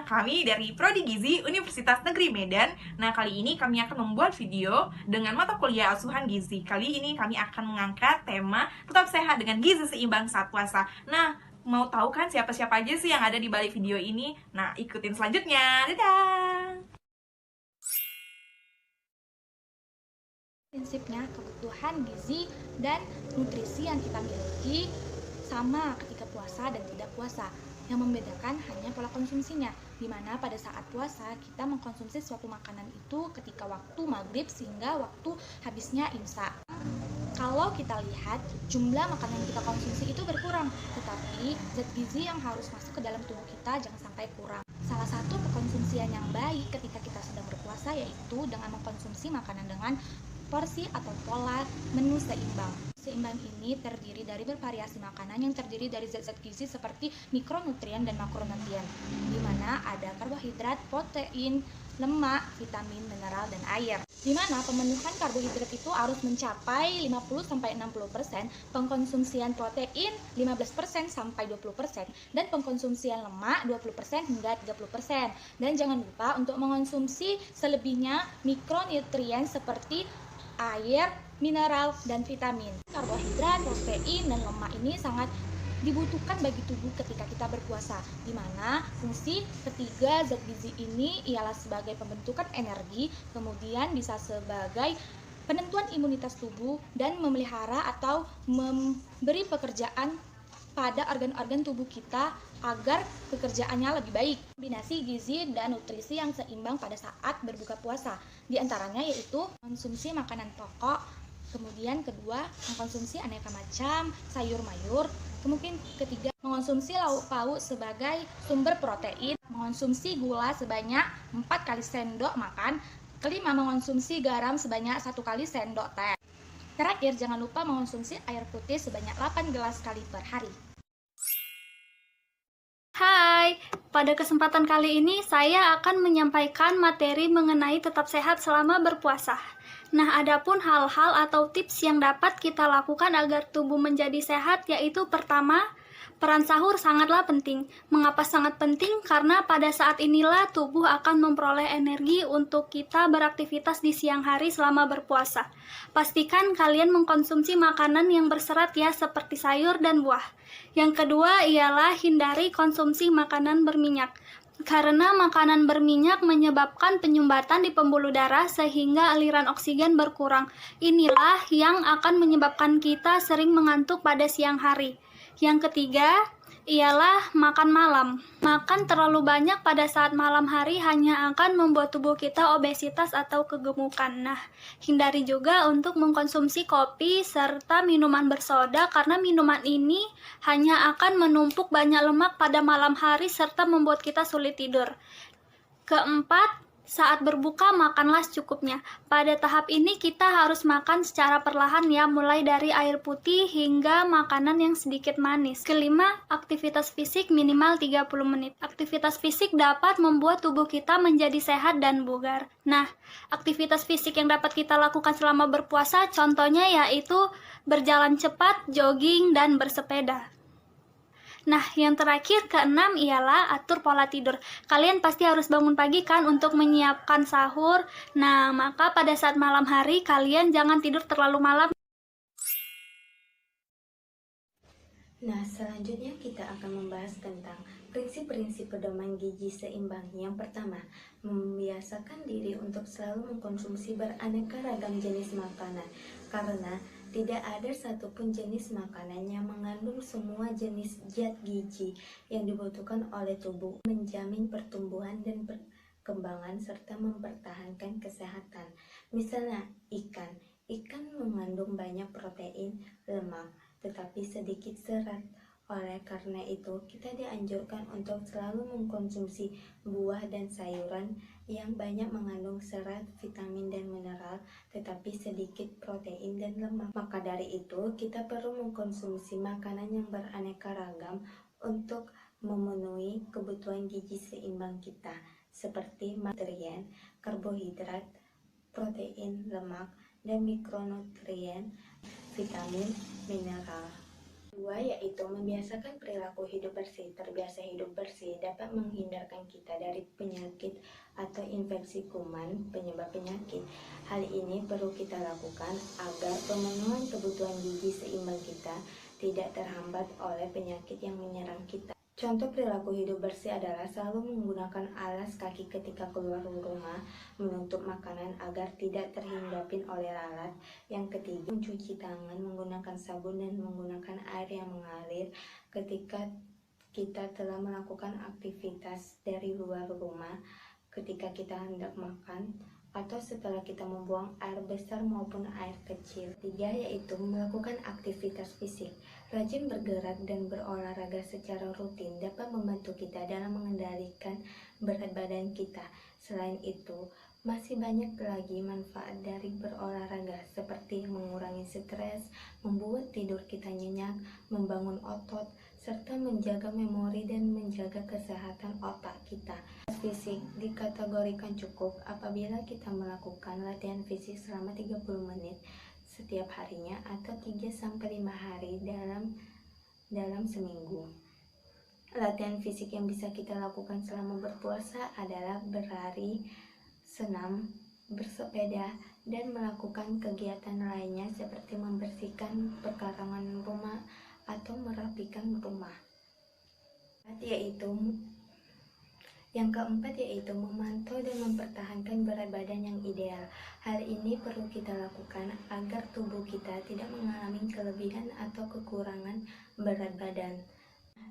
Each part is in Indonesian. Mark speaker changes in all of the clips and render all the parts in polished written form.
Speaker 1: Kami dari Prodi Gizi Universitas Negeri Medan. Nah, kali ini kami akan membuat video dengan mata kuliah asuhan gizi. Kali ini kami akan mengangkat tema tetap sehat dengan gizi seimbang saat puasa. Nah, mau tahu kan siapa-siapa aja sih yang ada di balik video ini? Nah, ikutin selanjutnya. Dadah!
Speaker 2: Prinsipnya kebutuhan gizi dan nutrisi yang kita miliki sama ketika puasa dan tidak puasa. Yang membedakan hanya pola konsumsinya, di mana pada saat puasa kita mengkonsumsi suatu makanan itu ketika waktu maghrib sehingga waktu habisnya imsak. Kalau kita lihat jumlah makanan yang kita konsumsi itu berkurang, tetapi zat gizi yang harus masuk ke dalam tubuh kita jangan sampai kurang. Salah satu pengkonsumsian yang baik ketika kita sedang berpuasa yaitu dengan mengkonsumsi makanan dengan porsi atau pola menu seimbang. Seimbang ini terdiri dari bervariasi makanan yang terdiri dari zat-zat gizi seperti mikronutrien dan makronutrien, di mana ada karbohidrat, protein, lemak, vitamin, mineral, dan air. Di mana pemenuhan karbohidrat itu harus mencapai 50-60%, pengkonsumsian protein 15% sampai 20%, dan pengkonsumsian lemak 20% hingga 30%. Dan jangan lupa untuk mengonsumsi selebihnya mikronutrien seperti air, mineral, dan vitamin. Karbohidrat, protein, dan lemak ini sangat dibutuhkan bagi tubuh ketika kita berpuasa, di mana fungsi ketiga zat gizi ini ialah sebagai pembentukan energi, kemudian bisa sebagai penentuan imunitas tubuh dan memelihara atau memberi pekerjaan pada organ-organ tubuh kita agar pekerjaannya lebih baik. Kombinasi gizi dan nutrisi yang seimbang pada saat berbuka puasa, di antaranya yaitu konsumsi makanan pokok, kemudian kedua mengkonsumsi aneka macam sayur mayur, kemudian ketiga mengonsumsi lauk pauk sebagai sumber protein, mengonsumsi gula sebanyak 4 kali sendok makan, kelima mengonsumsi garam sebanyak 1 kali sendok teh. Terakhir, jangan lupa mengonsumsi air putih sebanyak 8 gelas kali per hari.
Speaker 3: Hai, pada kesempatan kali ini saya akan menyampaikan materi mengenai tetap sehat selama berpuasa. Nah, adapun hal-hal atau tips yang dapat kita lakukan agar tubuh menjadi sehat yaitu pertama, peran sahur sangatlah penting. Mengapa sangat penting? Karena pada saat inilah tubuh akan memperoleh energi untuk kita beraktivitas di siang hari selama berpuasa. Pastikan kalian mengkonsumsi makanan yang berserat ya, seperti sayur dan buah. Yang kedua ialah hindari konsumsi makanan berminyak. Karena makanan berminyak menyebabkan penyumbatan di pembuluh darah sehingga aliran oksigen berkurang. Inilah yang akan menyebabkan kita sering mengantuk pada siang hari. Yang ketiga ialah makan malam. Makan terlalu banyak pada saat malam hari hanya akan membuat tubuh kita obesitas atau kegemukan. Nah, hindari juga untuk mengkonsumsi kopi serta minuman bersoda karena minuman ini hanya akan menumpuk banyak lemak pada malam hari serta membuat kita sulit tidur. Keempat, saat berbuka makanlah secukupnya. Pada tahap ini kita harus makan secara perlahan ya, mulai dari air putih hingga makanan yang sedikit manis. Kelima, aktivitas fisik minimal 30 menit. Aktivitas fisik dapat membuat tubuh kita menjadi sehat dan bugar. Nah, aktivitas fisik yang dapat kita lakukan selama berpuasa contohnya yaitu berjalan cepat, jogging, dan bersepeda. Nah, yang terakhir keenam ialah atur pola tidur. Kalian pasti harus bangun pagi kan untuk menyiapkan sahur. Nah, maka pada saat malam hari kalian jangan tidur terlalu malam.
Speaker 4: Nah, selanjutnya kita akan membahas tentang prinsip-prinsip pedoman gizi seimbang. Yang pertama, membiasakan diri untuk selalu mengkonsumsi beraneka ragam jenis makanan, karena tidak ada satupun jenis makanan yang mengandung semua jenis zat gizi yang dibutuhkan oleh tubuh, menjamin pertumbuhan dan perkembangan serta mempertahankan kesehatan. Misalnya, ikan mengandung banyak protein, lemak, tetapi sedikit serat. Oleh karena itu, kita dianjurkan untuk selalu mengkonsumsi buah dan sayuran yang banyak mengandung serat, vitamin, dan mineral. tetapi sedikit protein dan lemak. Maka dari itu, kita perlu mengkonsumsi makanan yang beraneka ragam untuk memenuhi kebutuhan gizi seimbang kita, seperti nutrien, karbohidrat, protein, lemak, dan mikronutrien, vitamin, mineral. Kedua, yaitu membiasakan perilaku hidup bersih. Terbiasa hidup bersih dapat menghindarkan kita dari penyakit atau infeksi kuman penyebab penyakit. Hal ini perlu kita lakukan agar pemenuhan kebutuhan gizi seimbang kita tidak terhambat oleh penyakit yang menyerang kita. Contoh perilaku hidup bersih adalah selalu menggunakan alas kaki ketika keluar rumah, menutup makanan agar tidak terhinggapi oleh lalat. Yang ketiga, mencuci tangan menggunakan sabun dan menggunakan air yang mengalir ketika kita telah melakukan aktivitas dari luar rumah, ketika kita hendak makan, atau setelah kita membuang air besar maupun air kecil. Tiga, yaitu melakukan aktivitas fisik. Rajin bergerak dan berolahraga secara rutin dapat membantu kita dalam mengendalikan berat badan kita. Selain itu, masih banyak lagi manfaat dari berolahraga, seperti mengurangi stres, membuat tidur kita nyenyak, membangun otot, serta menjaga memori dan menjaga kesehatan otak kita. Fisik dikategorikan cukup apabila kita melakukan latihan fisik selama 30 menit setiap harinya atau 3-5 hari dalam seminggu. Latihan fisik yang bisa kita lakukan selama berpuasa adalah berlari, senam, bersepeda, dan melakukan kegiatan lainnya seperti membersihkan pekarangan rumah atau merapikan rumah. Yang keempat yaitu memantau dan mempertahankan berat badan yang ideal. Hal ini perlu kita lakukan agar tubuh kita tidak mengalami kelebihan atau kekurangan berat badan.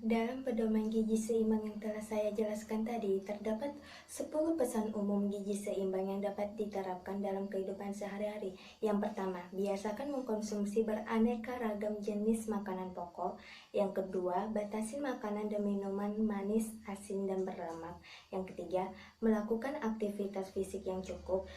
Speaker 4: Dalam pedoman gizi seimbang yang telah saya jelaskan tadi, terdapat 10 pesan umum gizi seimbang yang dapat diterapkan dalam kehidupan sehari-hari. Yang pertama, biasakan mengkonsumsi beraneka ragam jenis makanan pokok. Yang kedua, batasi makanan dan minuman manis, asin, dan berlemak. Yang ketiga, melakukan aktivitas fisik yang cukup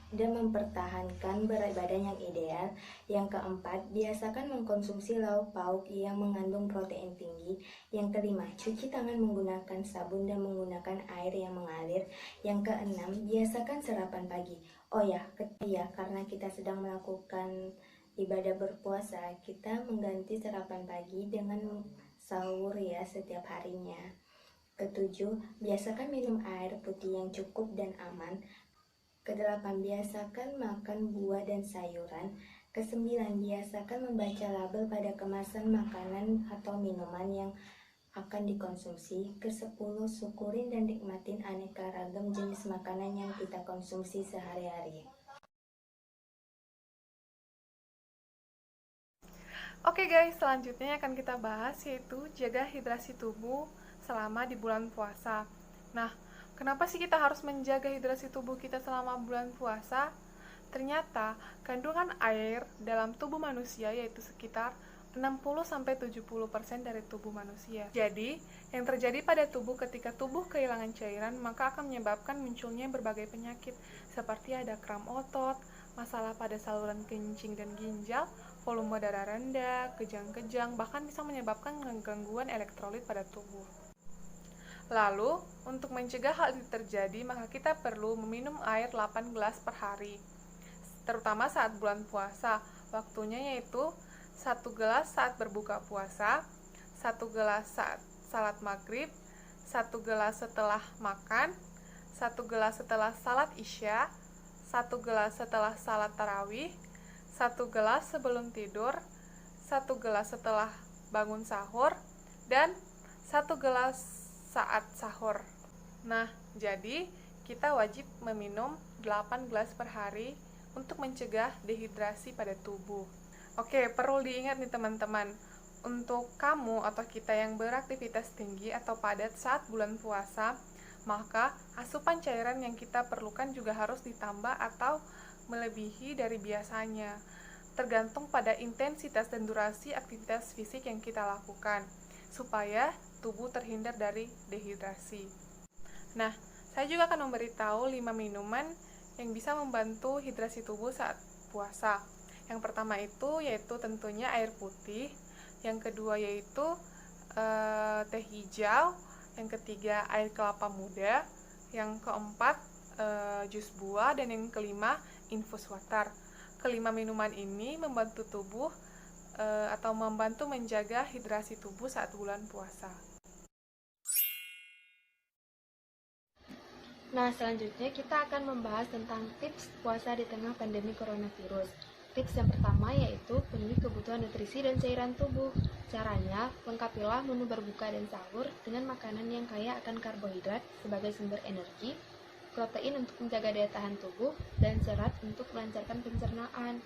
Speaker 4: dan mempertahankan berat badan yang ideal. Yang keempat, biasakan mengkonsumsi lauk pauk yang mengandung protein tinggi. Yang kelima, cuci tangan menggunakan sabun dan menggunakan air yang mengalir. Yang keenam, biasakan sarapan pagi. Karena kita sedang melakukan ibadah berpuasa, kita mengganti sarapan pagi dengan sahur ya setiap harinya. Ketujuh, biasakan minum air putih yang cukup dan aman. Kedelapan, biasakan makan buah dan sayuran. Kesembilan, biasakan membaca label pada kemasan makanan atau minuman yang akan dikonsumsi. Kesepuluh, syukurin dan nikmatin aneka ragam jenis makanan yang kita konsumsi sehari-hari.
Speaker 5: Oke guys, selanjutnya akan kita bahas yaitu jaga hidrasi tubuh selama di bulan puasa. Nah, kenapa sih kita harus menjaga hidrasi tubuh kita selama bulan puasa? Ternyata kandungan air dalam tubuh manusia yaitu sekitar 60-70% dari tubuh manusia. Jadi, yang terjadi pada tubuh ketika tubuh kehilangan cairan maka akan menyebabkan munculnya berbagai penyakit seperti ada kram otot, masalah pada saluran kencing dan ginjal, volume darah rendah, kejang-kejang, bahkan bisa menyebabkan gangguan elektrolit pada tubuh. Lalu, untuk mencegah hal itu terjadi, maka kita perlu meminum air 8 gelas per hari, terutama saat bulan puasa. Waktunya yaitu 1 gelas saat berbuka puasa, 1 gelas saat salat maghrib, 1 gelas setelah makan, 1 gelas setelah salat isya, 1 gelas setelah salat tarawih, 1 gelas sebelum tidur, 1 gelas setelah bangun sahur, dan 1 gelas saat sahur. Nah, jadi kita wajib meminum 8 gelas per hari untuk mencegah dehidrasi pada tubuh. Oke, perlu diingat nih teman-teman, untuk kamu atau kita yang beraktivitas tinggi atau padat saat bulan puasa, maka asupan cairan yang kita perlukan juga harus ditambah atau melebihi dari biasanya, tergantung pada intensitas dan durasi aktivitas fisik yang kita lakukan, supaya tubuh terhindar dari dehidrasi. Nah, saya juga akan memberitahu 5 minuman yang bisa membantu hidrasi tubuh saat puasa. Yang pertama itu yaitu tentunya air putih, yang kedua yaitu teh hijau, yang ketiga air kelapa muda, yang keempat jus buah, dan yang kelima infus water. Kelima minuman ini membantu tubuh atau membantu menjaga hidrasi tubuh saat bulan puasa.
Speaker 4: Nah, selanjutnya kita akan membahas tentang tips puasa di tengah pandemi coronavirus. Tips yang pertama yaitu penuhi kebutuhan nutrisi dan cairan tubuh. Caranya, lengkapilah menu berbuka dan sahur dengan makanan yang kaya akan karbohidrat sebagai sumber energi, protein untuk menjaga daya tahan tubuh, dan serat untuk melancarkan pencernaan.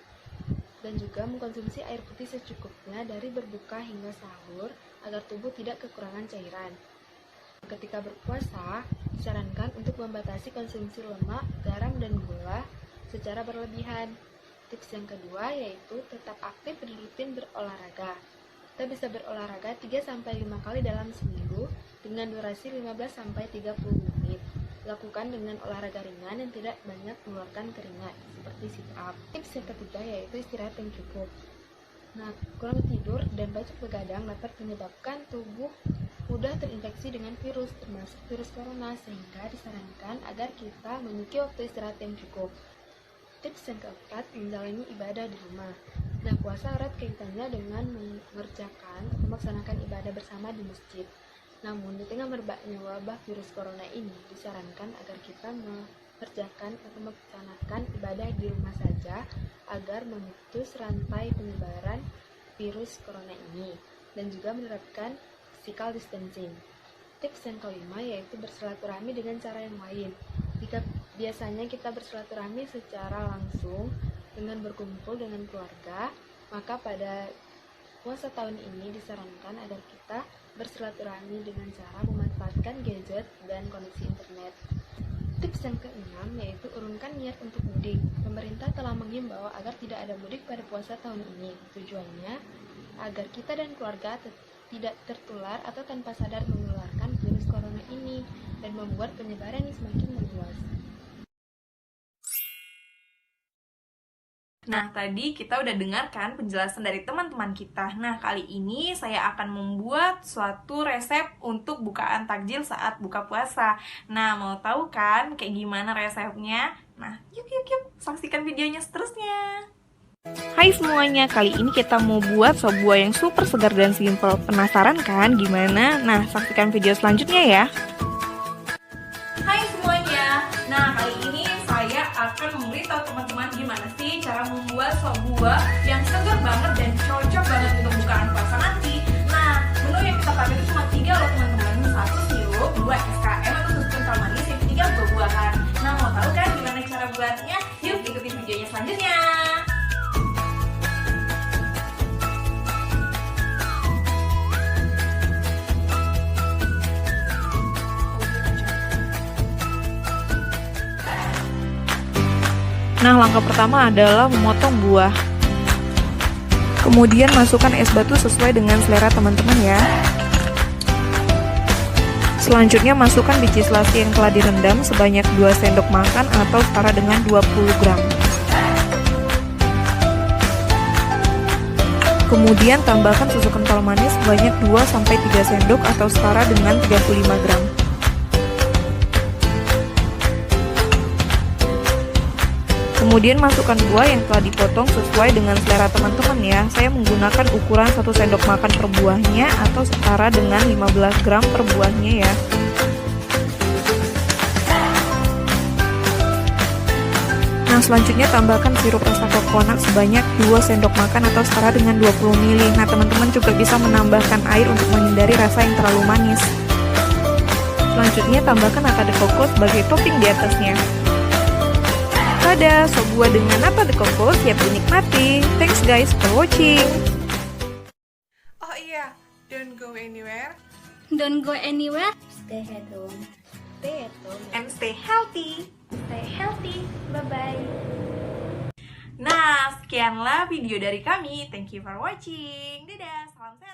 Speaker 4: Dan juga mengkonsumsi air putih secukupnya dari berbuka hingga sahur agar tubuh tidak kekurangan cairan. Ketika berpuasa, disarankan untuk membatasi konsumsi lemak, garam, dan gula secara berlebihan. Tips yang kedua yaitu tetap aktif dan rutin berolahraga. Kita bisa berolahraga 3-5 kali dalam seminggu dengan durasi 15-30 menit. Lakukan dengan olahraga ringan yang tidak banyak mengeluarkan keringat, seperti sit up. Tips yang ketiga yaitu istirahat yang cukup. Nah, kurang tidur dan banyak begadang dapat menyebabkan tubuh mudah terinfeksi dengan virus, termasuk virus corona, sehingga disarankan agar kita memiliki waktu istirahat yang cukup. Tips yang keempat, menjalani ibadah di rumah. Nah, puasa erat kaitannya dengan mengerjakan atau melaksanakan ibadah bersama di masjid. Namun, di tengah merebaknya wabah virus corona ini, disarankan agar kita mengerjakan atau melaksanakan ibadah di rumah saja agar memutus rantai penyebaran virus corona ini dan juga menerapkan physical distancing. Tips yang kelima yaitu bersilaturahmi dengan cara yang lain. Jika biasanya kita bersilaturahmi secara langsung dengan berkumpul dengan keluarga, maka pada puasa tahun ini disarankan agar kita bersilaturahmi dengan cara memanfaatkan gadget dan koneksi internet. Tips yang keenam yaitu urungkan niat untuk mudik. Pemerintah telah menghimbau agar tidak ada mudik pada puasa tahun ini. Tujuannya agar kita dan keluarga tidak tertular atau tanpa sadar menularkan virus corona ini dan membuat penyebaran yang semakin meluas.
Speaker 1: Nah, tadi kita udah dengarkan penjelasan dari teman-teman kita. Nah, kali ini saya akan membuat suatu resep untuk bukaan takjil saat buka puasa. Nah, mau tahu kan kayak gimana resepnya? Nah, yuk saksikan videonya seterusnya. Hai semuanya, kali ini kita mau buat sop buah yang super segar dan simple. Penasaran kan gimana? Nah, saksikan video selanjutnya ya. Hai semuanya, nah kali ini saya akan memberitahu teman-teman gimana sih cara membuat sop buah yang segar banget dan cocok banget untuk bukaan puasa nanti. Nah, menu yang kita pakai itu cuma 3 loh teman-teman. 1 sirup, 2 SKM atau susu kental manis, yang ketiga buah-buahan. Nah, mau tahu kan gimana cara buatnya? Yuk ikutin videonya selanjutnya. Nah, langkah pertama adalah memotong buah. Kemudian masukkan es batu sesuai dengan selera teman-teman ya. Selanjutnya masukkan biji selasi yang telah direndam sebanyak 2 sendok makan atau setara dengan 20 gram. Kemudian tambahkan susu kental manis sebanyak 2-3 sendok atau setara dengan 35 gram. Kemudian masukkan buah yang telah dipotong sesuai dengan selera teman-teman ya. Saya menggunakan ukuran 1 sendok makan per buahnya atau setara dengan 15 gram per buahnya ya. Nah, selanjutnya tambahkan sirup rasa kokonat sebanyak 2 sendok makan atau setara dengan 20 ml. Nah, teman-teman juga bisa menambahkan air untuk menghindari rasa yang terlalu manis. Selanjutnya tambahkan nata de coco sebagai topping di atasnya. Tada, sop buah dengan nata de coco siap dinikmati. Thanks guys for watching.
Speaker 5: Oh iya, don't go anywhere.
Speaker 3: Don't go anywhere.
Speaker 4: Stay at home. Stay at home.
Speaker 1: And stay healthy.
Speaker 4: Stay healthy. Bye-bye.
Speaker 1: Nah, sekianlah video dari kami. Thank you for watching. Dadah, salam sehat.